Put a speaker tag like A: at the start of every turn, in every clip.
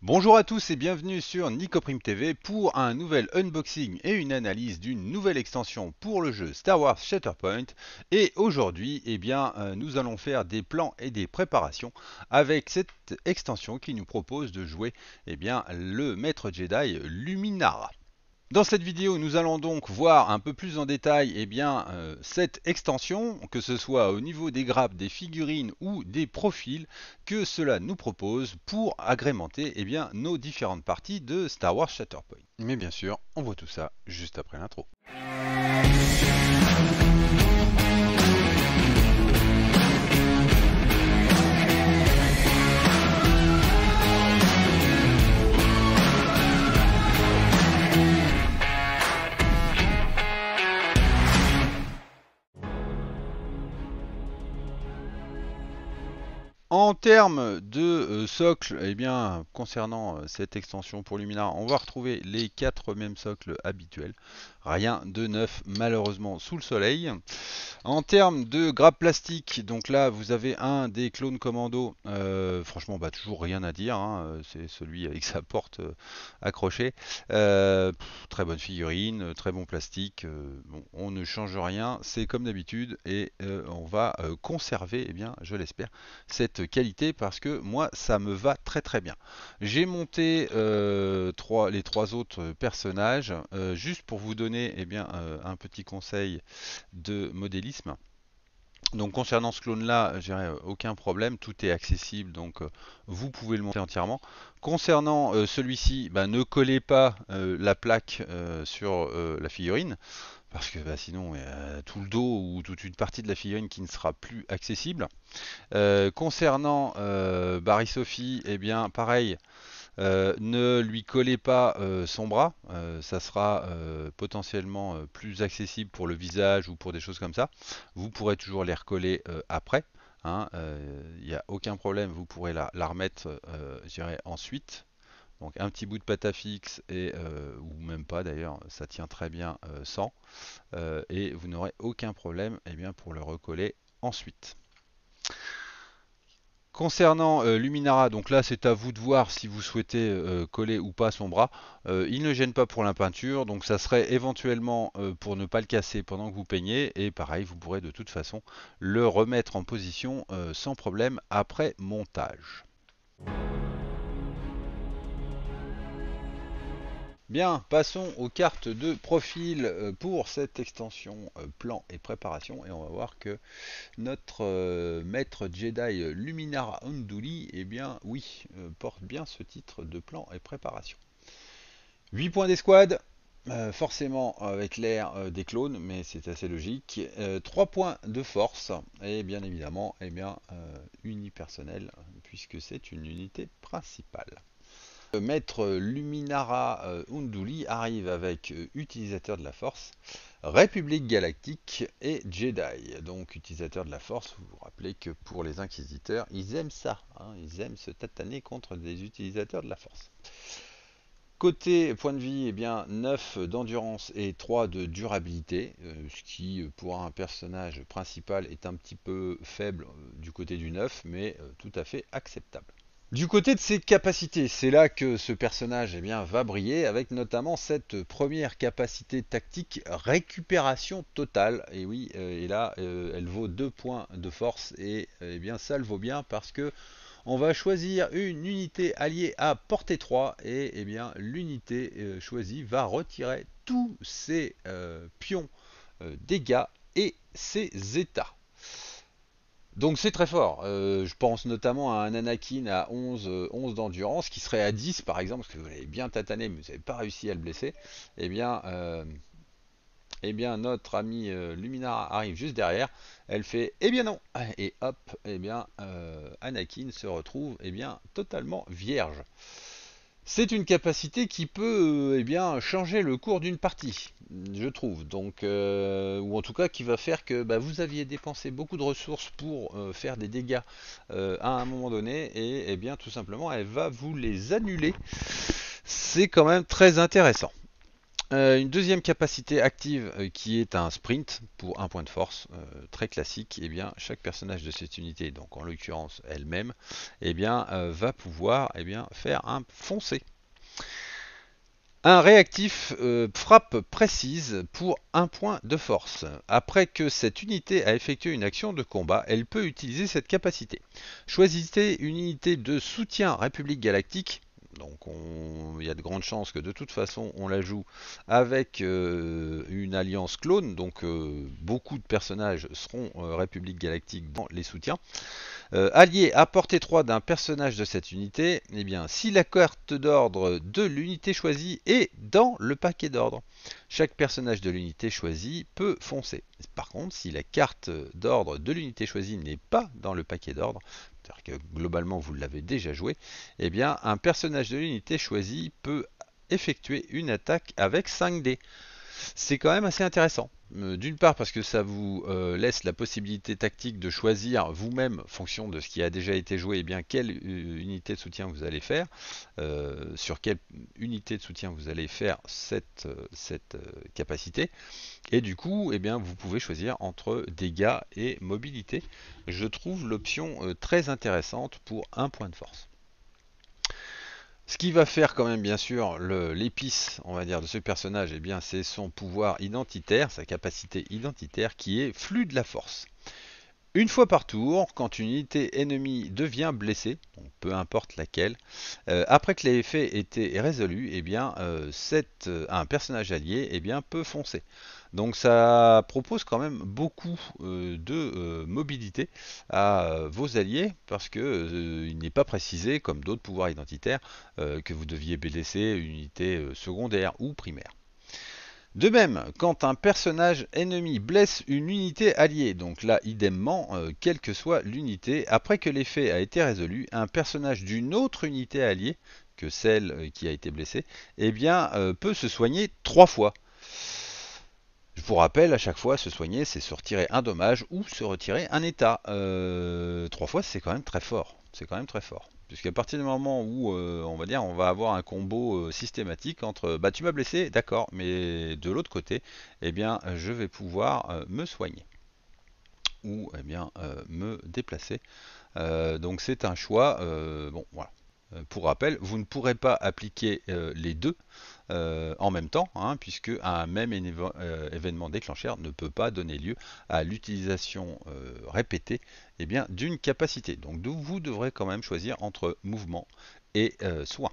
A: Bonjour à tous et bienvenue sur Nicoprime TV pour un nouvel unboxing et une analyse d'une nouvelle extension pour le jeu Star Wars Shatterpoint. Et aujourd'hui, nous allons faire des plans et des préparations avec cette extension qui nous propose de jouer le maître Jedi Luminara. Dans cette vidéo, nous allons donc voir un peu plus en détail cette extension, que ce soit au niveau des grappes, des figurines ou des profils que cela nous propose pour agrémenter nos différentes parties de Star Wars Shatterpoint. Mais bien sûr, on voit tout ça juste après l'intro. En termes de socle, concernant cette extension pour Luminara, on va retrouver les 4 mêmes socles habituels. Rien de neuf malheureusement sous le soleil. En termes de grappe plastique, donc là vous avez un des clones commando. Franchement, toujours rien à dire, hein. C'est celui avec sa porte accrochée. Très bonne figurine, très bon plastique. Bon, on ne change rien, c'est comme d'habitude et on va conserver, je l'espère, cette qualité parce que moi ça me va très très bien. J'ai monté les 3 autres personnages juste pour vous donner un petit conseil de modélisme. Donc concernant ce clone là, j'ai aucun problème, tout est accessible, donc vous pouvez le monter entièrement. Concernant celui-ci, ne collez pas la plaque sur la figurine, parce que sinon il y a tout le dos ou toute une partie de la figurine qui ne sera plus accessible. Concernant Barry Sophie, pareil, ne lui collez pas son bras, ça sera potentiellement plus accessible pour le visage ou pour des choses comme ça. Vous pourrez toujours les recoller après, hein, il n'y a aucun problème, vous pourrez la remettre ensuite. Donc un petit bout de pâte à fixe ou même pas d'ailleurs, ça tient très bien sans, et vous n'aurez aucun problème pour le recoller ensuite. Concernant Luminara, donc là c'est à vous de voir si vous souhaitez coller ou pas son bras. Il ne gêne pas pour la peinture, donc ça serait éventuellement pour ne pas le casser pendant que vous peignez. Et pareil, vous pourrez de toute façon le remettre en position sans problème après montage. Bien, passons aux cartes de profil pour cette extension plan et préparation. Et on va voir que notre maître Jedi Luminara Unduli, porte bien ce titre de plan et préparation. 8 points d'escouade, forcément avec l'air des clones, mais c'est assez logique. 3 points de force, et bien évidemment, unipersonnel, puisque c'est une unité principale. Maître Luminara Unduli arrive avec utilisateur de la force, République Galactique et Jedi. Donc utilisateur de la force, vous vous rappelez que pour les inquisiteurs, ils aiment ça, hein, ils aiment se tataner contre des utilisateurs de la force. Côté point de vie, 9 d'endurance et 3 de durabilité, ce qui pour un personnage principal est un petit peu faible du côté du 9, mais tout à fait acceptable. Du côté de ses capacités, c'est là que ce personnage va briller, avec notamment cette première capacité tactique, récupération totale. Et oui, et là, elle vaut 2 points de force, et ça le vaut bien parce que on va choisir une unité alliée à portée 3, et l'unité choisie va retirer tous ses pions dégâts et ses états. Donc c'est très fort. Je pense notamment à un Anakin à 11 d'endurance qui serait à 10 par exemple, parce que vous l'avez bien tatané mais vous n'avez pas réussi à le blesser. Notre ami Luminara arrive juste derrière. Elle fait non. Et hop, Anakin se retrouve totalement vierge. C'est une capacité qui peut changer le cours d'une partie, je trouve. Donc, ou en tout cas qui va faire que vous aviez dépensé beaucoup de ressources pour faire des dégâts à un moment donné, et tout simplement elle va vous les annuler. C'est quand même très intéressant. Une deuxième capacité active qui est un sprint pour un point de force très classique, eh bien chaque personnage de cette unité, donc en l'occurrence elle-même, eh bien va pouvoir faire un foncé. Un réactif frappe précise pour un point de force. Après que cette unité a effectué une action de combat, elle peut utiliser cette capacité. Choisissez une unité de soutien République Galactique. Donc il y a de grandes chances que de toute façon on la joue avec une alliance clone. Donc beaucoup de personnages seront République Galactique dans les soutiens. Allié à portée 3 d'un personnage de cette unité, eh bien, si la carte d'ordre de l'unité choisie est dans le paquet d'ordre, chaque personnage de l'unité choisie peut foncer. Par contre, si la carte d'ordre de l'unité choisie n'est pas dans le paquet d'ordre, c'est-à-dire que globalement vous l'avez déjà joué, eh bien, un personnage de l'unité choisie peut effectuer une attaque avec 5 dés. C'est quand même assez intéressant. D'une part parce que ça vous laisse la possibilité tactique de choisir vous-même, en fonction de ce qui a déjà été joué, eh bien quelle unité de soutien vous allez faire, sur quelle unité de soutien vous allez faire cette capacité. Et du coup, eh bien, vous pouvez choisir entre dégâts et mobilité. Je trouve l'option très intéressante pour un point de force. Ce qui va faire quand même bien sûr l'épice, on va dire, de ce personnage, eh bien c'est son pouvoir identitaire, sa capacité identitaire qui est flux de la force. Une fois par tour, quand une unité ennemie devient blessée, donc peu importe laquelle, après que l'effet ait été résolu, eh bien, un personnage allié peut foncer. Donc ça propose quand même beaucoup de mobilité à vos alliés, parce que il n'est pas précisé, comme d'autres pouvoirs identitaires, que vous deviez blesser une unité secondaire ou primaire. De même, quand un personnage ennemi blesse une unité alliée, donc là idemment, quelle que soit l'unité, après que l'effet a été résolu, un personnage d'une autre unité alliée que celle qui a été blessée, eh bien, peut se soigner 3 fois. Je vous rappelle, à chaque fois, se soigner, c'est se retirer un dommage ou se retirer un état. 3 fois, c'est quand même très fort. C'est quand même très fort. Puisqu'à partir du moment où, on va dire, on va avoir un combo systématique entre, bah tu m'as blessé, d'accord, mais de l'autre côté, eh bien, je vais pouvoir me soigner ou me déplacer. Donc c'est un choix. Bon, voilà. Pour rappel, vous ne pourrez pas appliquer les deux en même temps, hein, puisque un même événement déclencheur ne peut pas donner lieu à l'utilisation répétée d'une capacité. Donc vous devrez quand même choisir entre mouvement et soin.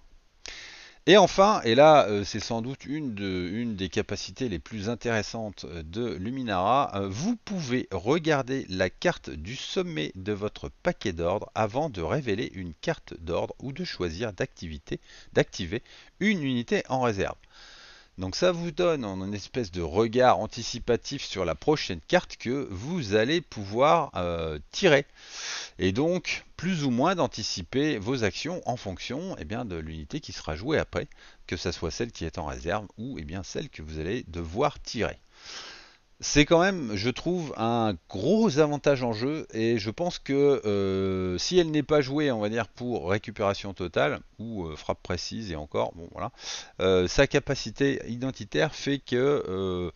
A: Et enfin, et là c'est sans doute une des capacités les plus intéressantes de Luminara, vous pouvez regarder la carte du sommet de votre paquet d'ordre avant de révéler une carte d'ordre ou de choisir d'activer une unité en réserve. Donc ça vous donne une espèce de regard anticipatif sur la prochaine carte que vous allez pouvoir tirer. Et donc plus ou moins d'anticiper vos actions en fonction de l'unité qui sera jouée après, que ce soit celle qui est en réserve ou celle que vous allez devoir tirer. C'est quand même, je trouve, un gros avantage en jeu et je pense que si elle n'est pas jouée, on va dire, pour récupération totale ou frappe précise et encore, bon voilà, sa capacité identitaire fait que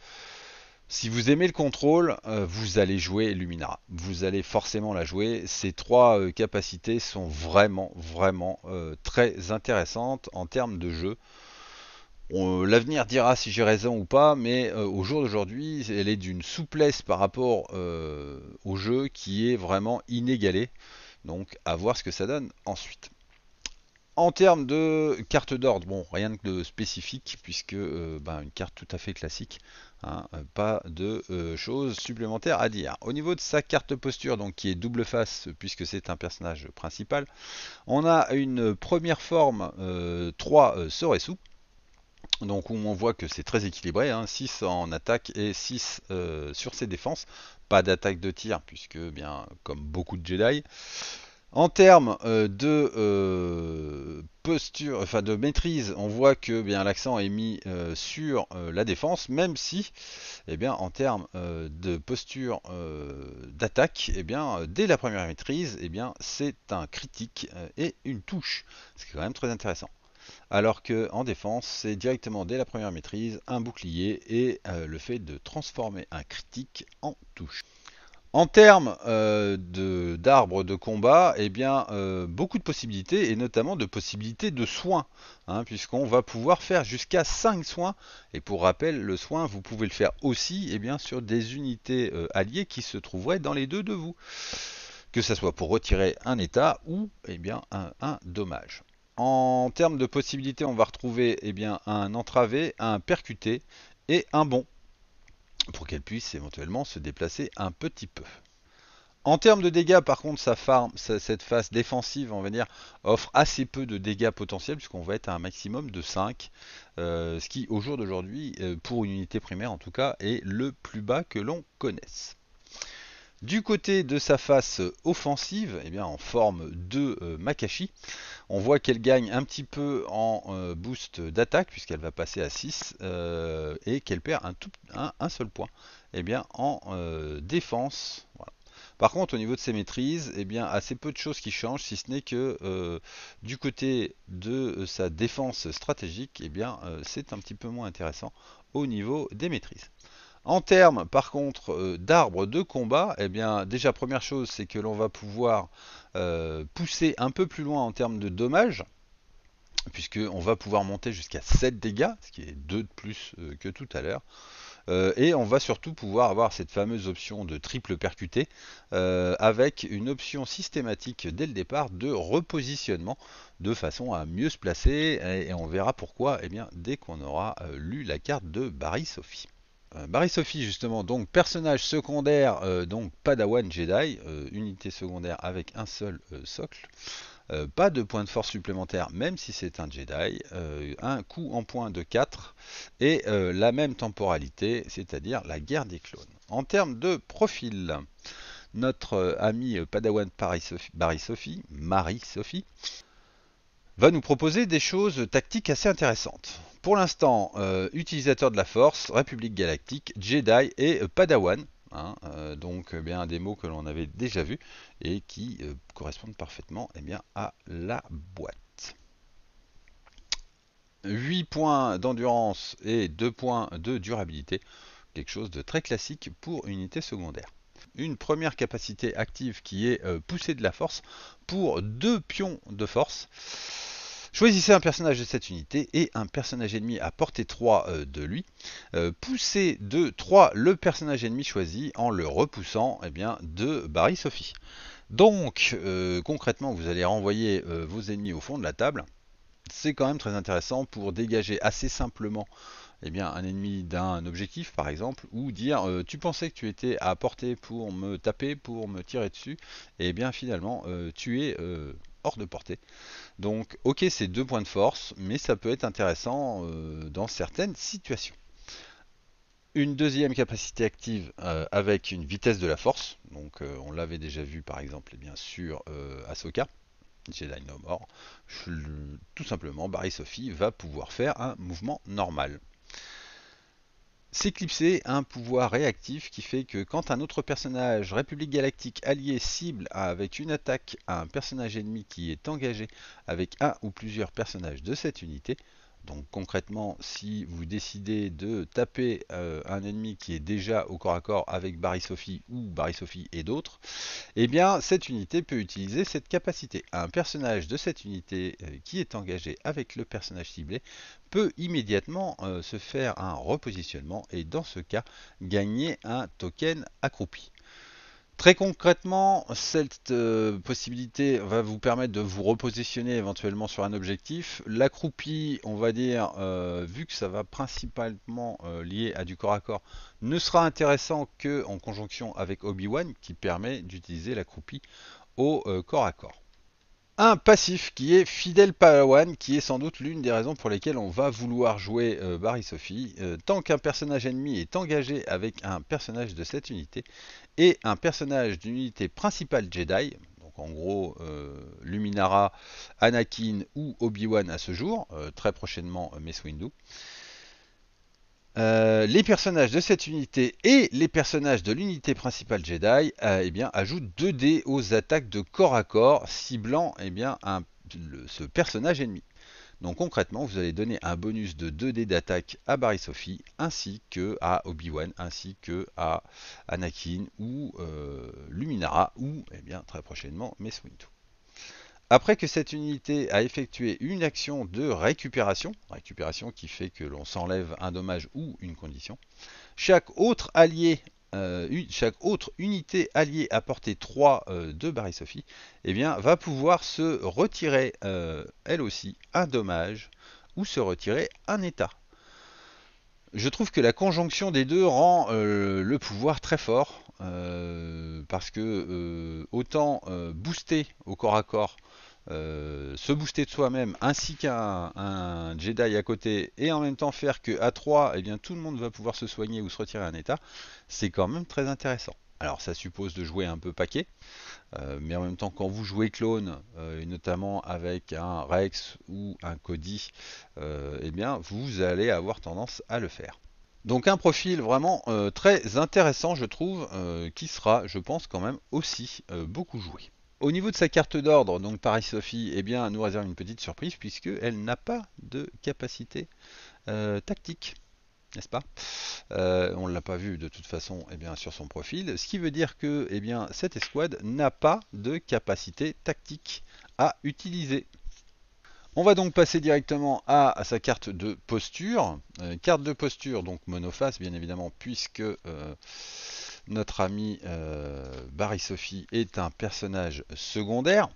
A: si vous aimez le contrôle, vous allez jouer Luminara. Vous allez forcément la jouer. Ces trois capacités sont vraiment très intéressantes en termes de jeu. L'avenir dira si j'ai raison ou pas, mais au jour d'aujourd'hui, elle est d'une souplesse par rapport au jeu qui est vraiment inégalée. Donc à voir ce que ça donne ensuite. En termes de carte d'ordre, bon, rien de spécifique, puisque une carte tout à fait classique, hein, pas de choses supplémentaires à dire. Au niveau de sa carte posture, donc qui est double face, puisque c'est un personnage principal, on a une première forme 3 Soresu, donc où on voit que c'est très équilibré, hein, 6 en attaque et 6 sur ses défenses. Pas d'attaque de tir, puisque bien comme beaucoup de Jedi. En termes de posture, enfin de maîtrise, on voit que bien l'accent est mis sur la défense, même si, en termes de posture d'attaque, dès la première maîtrise, c'est un critique et une touche, ce qui est quand même très intéressant. alors que en défense, c'est directement dès la première maîtrise, un bouclier et le fait de transformer un critique en touche. En termes d'arbres de combat, eh bien, beaucoup de possibilités, et notamment de possibilités de soins, hein, puisqu'on va pouvoir faire jusqu'à 5 soins. Et pour rappel, le soin, vous pouvez le faire aussi eh bien, sur des unités alliées qui se trouveraient dans les deux de vous, que ce soit pour retirer un état ou eh bien, un dommage. En termes de possibilités, on va retrouver eh bien, un entravé, un percuté et un bond, pour qu'elle puisse éventuellement se déplacer un petit peu. En termes de dégâts, par contre, cette phase défensive, on va dire, offre assez peu de dégâts potentiels, puisqu'on va être à un maximum de 5, ce qui, au jour d'aujourd'hui, pour une unité primaire en tout cas, est le plus bas que l'on connaisse. Du côté de sa face offensive, eh bien, en forme de Makashi, on voit qu'elle gagne un petit peu en boost d'attaque, puisqu'elle va passer à 6, et qu'elle perd un seul point eh bien, en défense. Voilà. Par contre, au niveau de ses maîtrises, eh bien, assez peu de choses qui changent, si ce n'est que du côté de sa défense stratégique, eh bien, c'est un petit peu moins intéressant au niveau des maîtrises. En termes, par contre, d'arbres de combat, eh bien, déjà, première chose, c'est que l'on va pouvoir pousser un peu plus loin en termes de dommages, puisqu'on va pouvoir monter jusqu'à 7 dégâts, ce qui est 2 de plus que tout à l'heure. Et on va surtout pouvoir avoir cette fameuse option de triple percuté avec une option systématique dès le départ de repositionnement de façon à mieux se placer et on verra pourquoi eh bien, dès qu'on aura lu la carte de Barry Sophie. Barry Sophie justement, donc personnage secondaire, donc Padawan Jedi, unité secondaire avec un seul socle. Pas de points de force supplémentaires, même si c'est un Jedi. Un coup en points de 4 et la même temporalité, c'est-à-dire la guerre des clones. En termes de profil, notre ami Padawan Marie Sophie, va nous proposer des choses tactiques assez intéressantes. Pour l'instant, utilisateur de la Force, République Galactique, Jedi et Padawan. Hein, donc bien des mots que l'on avait déjà vus et qui correspondent parfaitement eh bien, à la boîte. 8 points d'endurance et 2 points de durabilité, quelque chose de très classique pour une unité secondaire. Une première capacité active qui est poussée de la force pour 2 pions de force. Choisissez un personnage de cette unité et un personnage ennemi à portée 3 de lui. Poussez de 3 le personnage ennemi choisi en le repoussant eh bien, de Barry Sophie. Donc concrètement vous allez renvoyer vos ennemis au fond de la table. C'est quand même très intéressant pour dégager assez simplement eh bien, un ennemi d'un objectif par exemple, ou dire tu pensais que tu étais à portée pour me taper, pour me tirer dessus, et bien finalement tu es hors de portée. Donc ok c'est 2 points de force, mais ça peut être intéressant dans certaines situations. Une deuxième capacité active avec une vitesse de la force, donc on l'avait déjà vu par exemple eh bien, sur Ahsoka, Jedi No More. Tout simplement Barry Sophie va pouvoir faire un mouvement normal. S'éclipser a un pouvoir réactif qui fait que quand un autre personnage République Galactique allié cible avec une attaque à un personnage ennemi qui est engagé avec un ou plusieurs personnages de cette unité, donc concrètement si vous décidez de taper un ennemi qui est déjà au corps à corps avec Barry Sophie ou Barry Sophie et d'autres, eh bien cette unité peut utiliser cette capacité. Un personnage de cette unité qui est engagé avec le personnage ciblé peut immédiatement se faire un repositionnement et dans ce cas gagner un token accroupi. Très concrètement, cette possibilité va vous permettre de vous repositionner éventuellement sur un objectif. L'accroupi, on va dire, vu que ça va principalement lié à du corps à corps, ne sera intéressant que en conjonction avec Obi-Wan qui permet d'utiliser l'accroupi au corps à corps. Un passif qui est Fidèle Padawan, qui est sans doute l'une des raisons pour lesquelles on va vouloir jouer Barry Sophie. Tant qu'un personnage ennemi est engagé avec un personnage de cette unité et un personnage d'une unité principale Jedi, donc en gros Luminara, Anakin ou Obi-Wan à ce jour, très prochainement Mace Windu, les personnages de cette unité et les personnages de l'unité principale Jedi eh bien, ajoutent 2 dés aux attaques de corps à corps ciblant eh bien, ce personnage ennemi. Donc concrètement, vous allez donner un bonus de 2 dés d'attaque à Barry Sophie, ainsi que à Obi-Wan, ainsi que à Anakin ou Luminara, ou eh bien très prochainement Mace Windu. Après que cette unité a effectué une action de récupération, récupération qui fait que l'on s'enlève un dommage ou une condition, chaque autre allié, chaque autre unité alliée à portée 3 de Barry Sophie, eh bien, va pouvoir se retirer elle aussi un dommage ou se retirer un état. Je trouve que la conjonction des deux rend le pouvoir très fort parce que autant booster au corps à corps, se booster de soi-même ainsi qu'un Jedi à côté et en même temps faire que à 3 eh bien, tout le monde va pouvoir se soigner ou se retirer un état, c'est quand même très intéressant. Alors ça suppose de jouer un peu paquet, mais en même temps quand vous jouez clone, et notamment avec un Rex ou un Cody, eh bien vous allez avoir tendance à le faire. Donc un profil vraiment très intéressant je trouve, qui sera je pense quand même aussi beaucoup joué. Au niveau de sa carte d'ordre, donc Paris Sophie, eh bien, nous réserve une petite surprise puisqu'elle n'a pas de capacité tactique, n'est-ce pas? On ne l'a pas vu de toute façon eh bien, sur son profil, ce qui veut dire que eh bien, cette escouade n'a pas de capacité tactique à utiliser. On va donc passer directement à sa carte de posture. Carte de posture, donc monoface bien évidemment, puisque notre ami Barry Sophie est un personnage secondaire.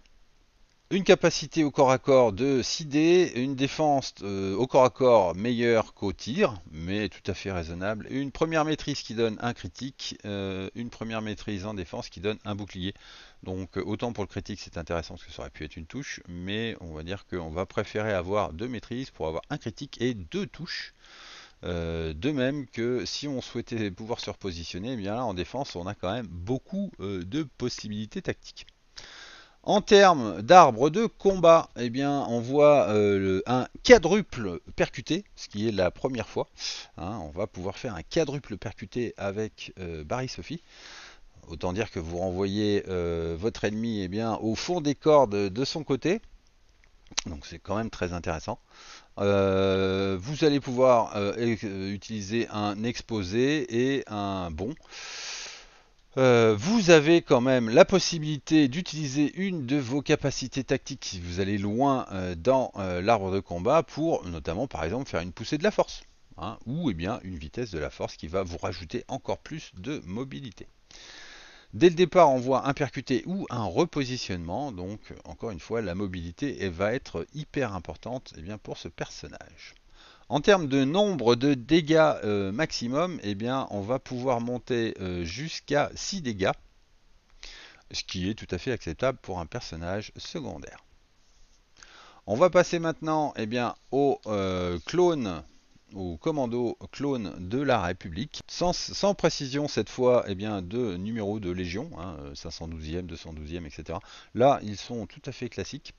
A: Une capacité au corps à corps de 6 dés, une défense au corps à corps meilleure qu'au tir, mais tout à fait raisonnable. Une première maîtrise qui donne un critique, une première maîtrise en défense qui donne un bouclier. Donc autant pour le critique c'est intéressant parce que ça aurait pu être une touche, mais on va dire qu'on va préférer avoir 2 maîtrises pour avoir un critique et 2 touches. De même que si on souhaitait pouvoir se repositionner, eh bien là en défense on a quand même beaucoup de possibilités tactiques. En termes d'arbre de combat, eh bien, on voit un quadruple percuté, ce qui est la première fois. Hein, on va pouvoir faire un quadruple percuté avec Barry Sophie. Autant dire que vous renvoyez votre ennemi eh bien, au fond des cordes de son côté. Donc c'est quand même très intéressant. Vous allez pouvoir utiliser un exposé et un bon. Vous avez quand même la possibilité d'utiliser une de vos capacités tactiques si vous allez loin dans l'arbre de combat pour notamment par exemple faire une poussée de la force, hein, ou eh bien une vitesse de la force qui va vous rajouter encore plus de mobilité. Dès le départ on voit un percuté ou un repositionnement, donc encore une fois la mobilité va être hyper importante eh bien, pour ce personnage. En termes de nombre de dégâts maximum, eh bien, on va pouvoir monter jusqu'à 6 dégâts, ce qui est tout à fait acceptable pour un personnage secondaire. On va passer maintenant eh bien, au clone, au commando clone de la République, sans précision cette fois eh bien, de numéro de légion, hein, 512e, 212e, etc. Là, ils sont tout à fait classiques.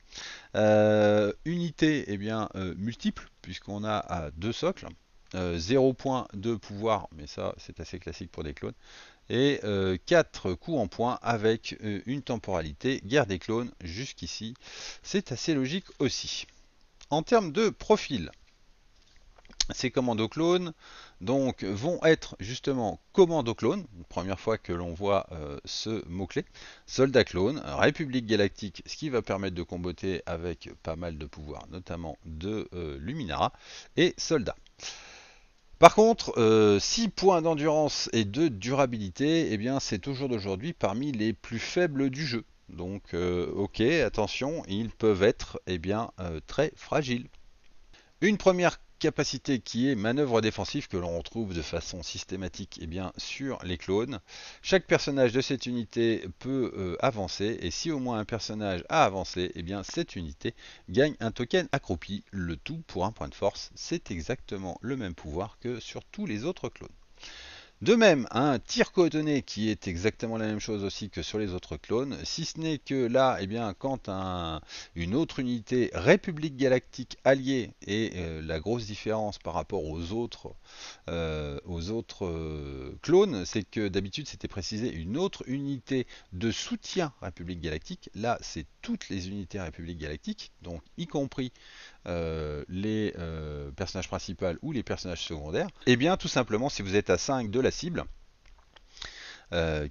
A: Unité eh bien, multiple, puisqu'on a 2 socles. 0 points de pouvoir, mais ça c'est assez classique pour des clones. Et 4 coups en points avec une temporalité guerre des clones jusqu'ici. C'est assez logique aussi. En termes de profil, ces commandos clones donc, vont être justement commando clone, première fois que l'on voit ce mot-clé, soldat clone, République galactique, ce qui va permettre de comboter avec pas mal de pouvoirs, notamment de Luminara, et soldat. Par contre, 6 points d'endurance et de durabilité, eh bien c'est au jour d'aujourd'hui parmi les plus faibles du jeu. Donc ok, attention, ils peuvent être eh bien, très fragiles. Une première capacité qui est manœuvre défensive que l'on retrouve de façon systématique eh bien, sur les clones. Chaque personnage de cette unité peut avancer et si au moins un personnage a avancé, eh bien, cette unité gagne un token accroupi, le tout pour un point de force. C'est exactement le même pouvoir que sur tous les autres clones. De même, un tir coordonné qui est exactement la même chose aussi que sur les autres clones, si ce n'est que là, eh bien, quand une autre unité République Galactique alliée, et la grosse différence par rapport aux autres clones, c'est que d'habitude c'était précisé une autre unité de soutien République Galactique. Là, c'est toutes les unités République Galactique, donc y compris les personnages principaux ou les personnages secondaires. Et bien, tout simplement, si vous êtes à 5 de la cible,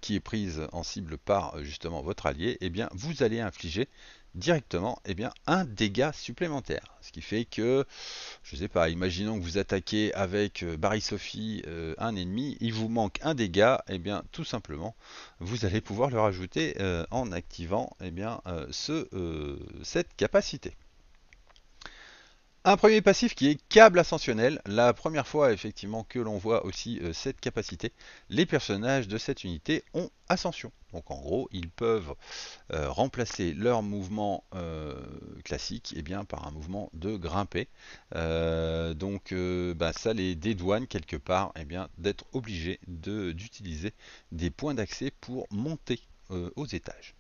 A: qui est prise en cible par justement votre allié, et bien, vous allez infliger directement un dégât supplémentaire. Ce qui fait que, je sais pas, imaginons que vous attaquez avec Barry Sophie un ennemi, il vous manque un dégât, et bien tout simplement vous allez pouvoir le rajouter en activant cette capacité. Un premier passif qui est câble ascensionnel. La première fois effectivement que l'on voit aussi cette capacité, les personnages de cette unité ont ascension. Donc en gros, ils peuvent remplacer leur mouvement classique par un mouvement de grimper. Ça les dédouane quelque part d'être obligés d'utiliser des points d'accès pour monter aux étages.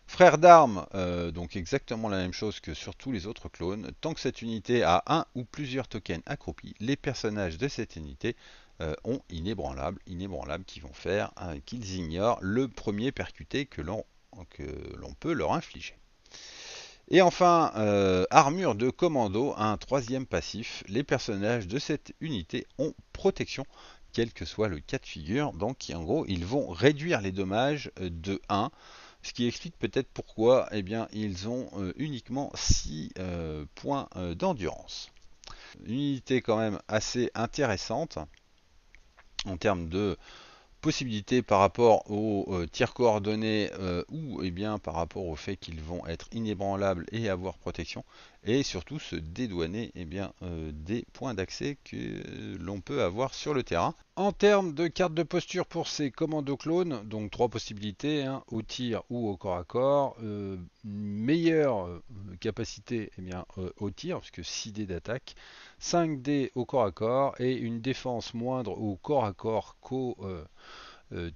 A: Frère d'armes, donc exactement la même chose que sur tous les autres clones. Tant que cette unité a un ou plusieurs tokens accroupis, les personnages de cette unité ont inébranlable qui vont faire qu'ils ignorent le premier percuté que l'on peut leur infliger. Et enfin, armure de commando, un troisième passif. Les personnages de cette unité ont protection, quel que soit le cas de figure. Donc en gros, ils vont réduire les dommages de 1. Ce qui explique peut-être pourquoi ils ont uniquement 6 points d'endurance. Une unité quand même assez intéressante en termes de possibilités par rapport aux tirs coordonnés ou par rapport au fait qu'ils vont être inébranlables et avoir protection, et surtout se dédouaner des points d'accès que l'on peut avoir sur le terrain. En termes de carte de posture pour ces commandos clones, donc 3 possibilités, au tir ou au corps à corps. Meilleure capacité au tir, puisque 6 dés d'attaque, 5 dés au corps à corps et une défense moindre au corps à corps qu'au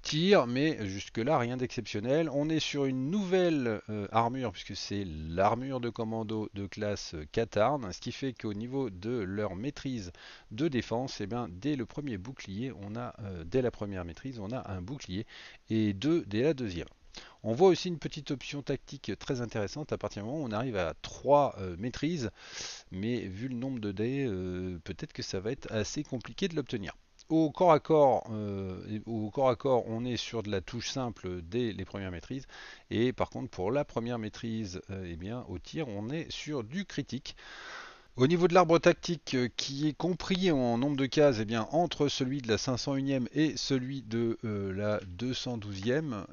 A: tir, mais jusque là rien d'exceptionnel. On est sur une nouvelle armure, puisque c'est l'armure de commando de classe Katarn, ce qui fait qu'au niveau de leur maîtrise de défense, dès le premier bouclier, dès la première maîtrise, on a un bouclier, et 2 dès la deuxième. On voit aussi une petite option tactique très intéressante à partir du moment où on arrive à 3 maîtrises, mais vu le nombre de dés, peut-être que ça va être assez compliqué de l'obtenir. Au corps à corps, on est sur de la touche simple dès les premières maîtrises, et par contre pour la première maîtrise, au tir, on est sur du critique. Au niveau de l'arbre tactique qui est compris en nombre de cases, entre celui de la 501e et celui de la 212e,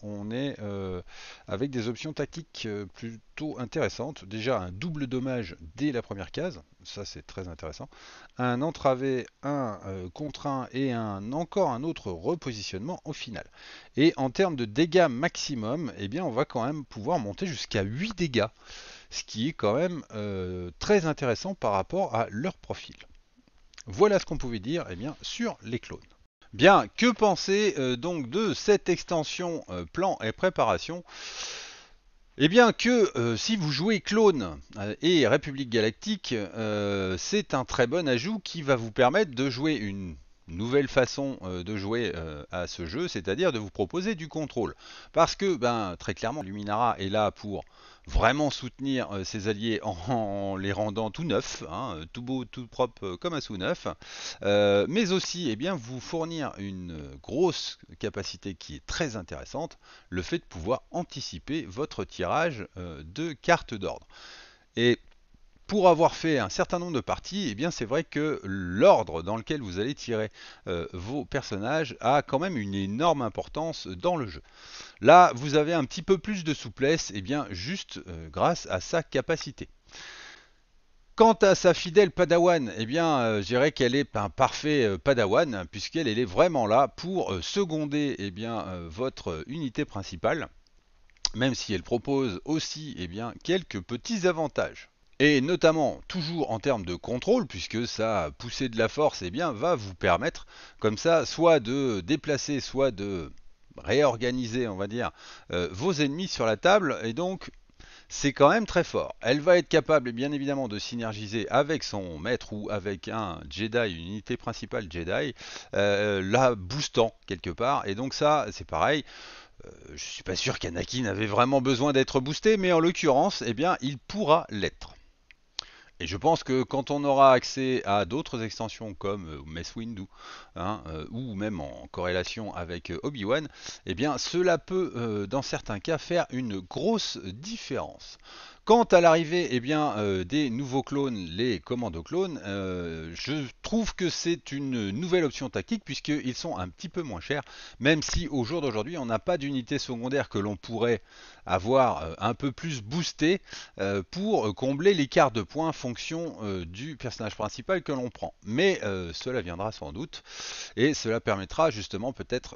A: on est avec des options tactiques plutôt intéressantes. Déjà un double dommage dès la première case, ça c'est très intéressant. Un entravé, un contraint et encore un autre repositionnement au final. Et en termes de dégâts maximum, on va quand même pouvoir monter jusqu'à 8 dégâts. Ce qui est quand même très intéressant par rapport à leur profil. Voilà ce qu'on pouvait dire sur les clones. Bien, que penser donc de cette extension plan et préparation ? Si vous jouez clone et République Galactique, c'est un très bon ajout qui va vous permettre de jouer une nouvelle façon de jouer à ce jeu, c'est-à-dire de vous proposer du contrôle. Parce que, très clairement, Luminara est là pour vraiment soutenir ses alliés en les rendant tout neufs, tout beau, tout propre comme un sous-neuf, mais aussi vous fournir une grosse capacité qui est très intéressante, le fait de pouvoir anticiper votre tirage de cartes d'ordre. Et pour avoir fait un certain nombre de parties, c'est vrai que l'ordre dans lequel vous allez tirer vos personnages a quand même une énorme importance dans le jeu. Là, vous avez un petit peu plus de souplesse, juste grâce à sa capacité. Quant à sa fidèle Padawan, je dirais qu'elle est un parfait Padawan, puisqu'elle est vraiment là pour seconder votre unité principale, même si elle propose aussi quelques petits avantages. Et notamment toujours en termes de contrôle, puisque ça poussée de la force eh bien, va vous permettre comme ça soit de déplacer, soit de réorganiser, on va dire, vos ennemis sur la table, et donc c'est quand même très fort. Elle va être capable, bien évidemment, de synergiser avec son maître ou avec un Jedi, une unité principale Jedi, la boostant quelque part. Et donc ça, c'est pareil. Je suis pas sûr qu'Anakin avait vraiment besoin d'être boosté, mais en l'occurrence, eh bien, il pourra l'être. Et je pense que quand on aura accès à d'autres extensions comme Mace Windu, hein, ou même en corrélation avec Obi-Wan, eh bien cela peut dans certains cas faire une grosse différence. Quant à l'arrivée eh bien, des nouveaux clones, les commandos clones, je trouve que c'est une nouvelle option tactique puisqu'ils sont un petit peu moins chers, même si au jour d'aujourd'hui on n'a pas d'unité secondaire que l'on pourrait avoir un peu plus boostée pour combler l'écart de points en fonction du personnage principal que l'on prend. Mais cela viendra sans doute et cela permettra justement peut-être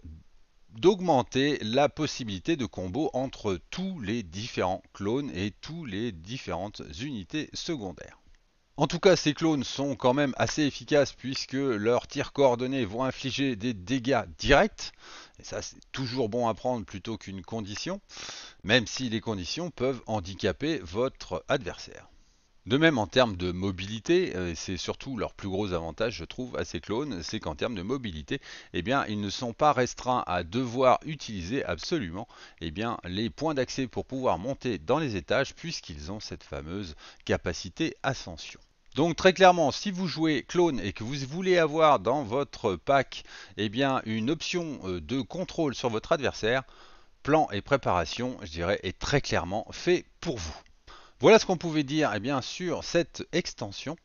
A: d'augmenter la possibilité de combo entre tous les différents clones et toutes les différentes unités secondaires. En tout cas, ces clones sont quand même assez efficaces puisque leurs tirs coordonnés vont infliger des dégâts directs. Et ça, c'est toujours bon à prendre plutôt qu'une condition, même si les conditions peuvent handicaper votre adversaire. De même en termes de mobilité, c'est surtout leur plus gros avantage je trouve à ces clones, c'est qu'en termes de mobilité, eh bien ils ne sont pas restreints à devoir utiliser absolument eh bien, les points d'accès pour pouvoir monter dans les étages puisqu'ils ont cette fameuse capacité ascension. Donc très clairement, si vous jouez clone et que vous voulez avoir dans votre pack eh bien, une option de contrôle sur votre adversaire, plan et préparation, je dirais, est très clairement fait pour vous. Voilà ce qu'on pouvait dire eh bien, sur cette extension.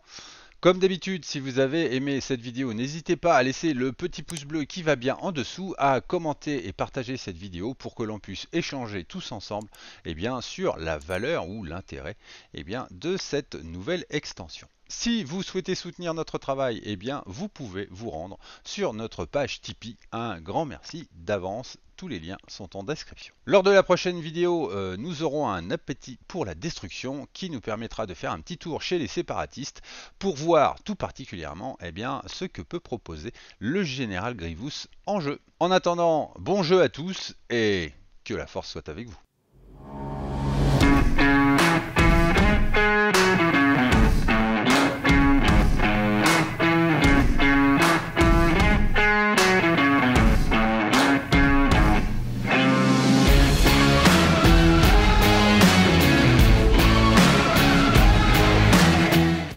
A: Comme d'habitude, si vous avez aimé cette vidéo, n'hésitez pas à laisser le petit pouce bleu qui va bien en dessous, à commenter et partager cette vidéo pour que l'on puisse échanger tous ensemble eh bien, sur la valeur ou l'intérêt eh bien, de cette nouvelle extension. Si vous souhaitez soutenir notre travail, eh bien, vous pouvez vous rendre sur notre page Tipeee. Un grand merci d'avance. Tous les liens sont en description. Lors de la prochaine vidéo, nous aurons un appétit pour la destruction qui nous permettra de faire un petit tour chez les séparatistes pour voir tout particulièrement eh bien, ce que peut proposer le général Grievous en jeu. En attendant, bon jeu à tous et que la force soit avec vous.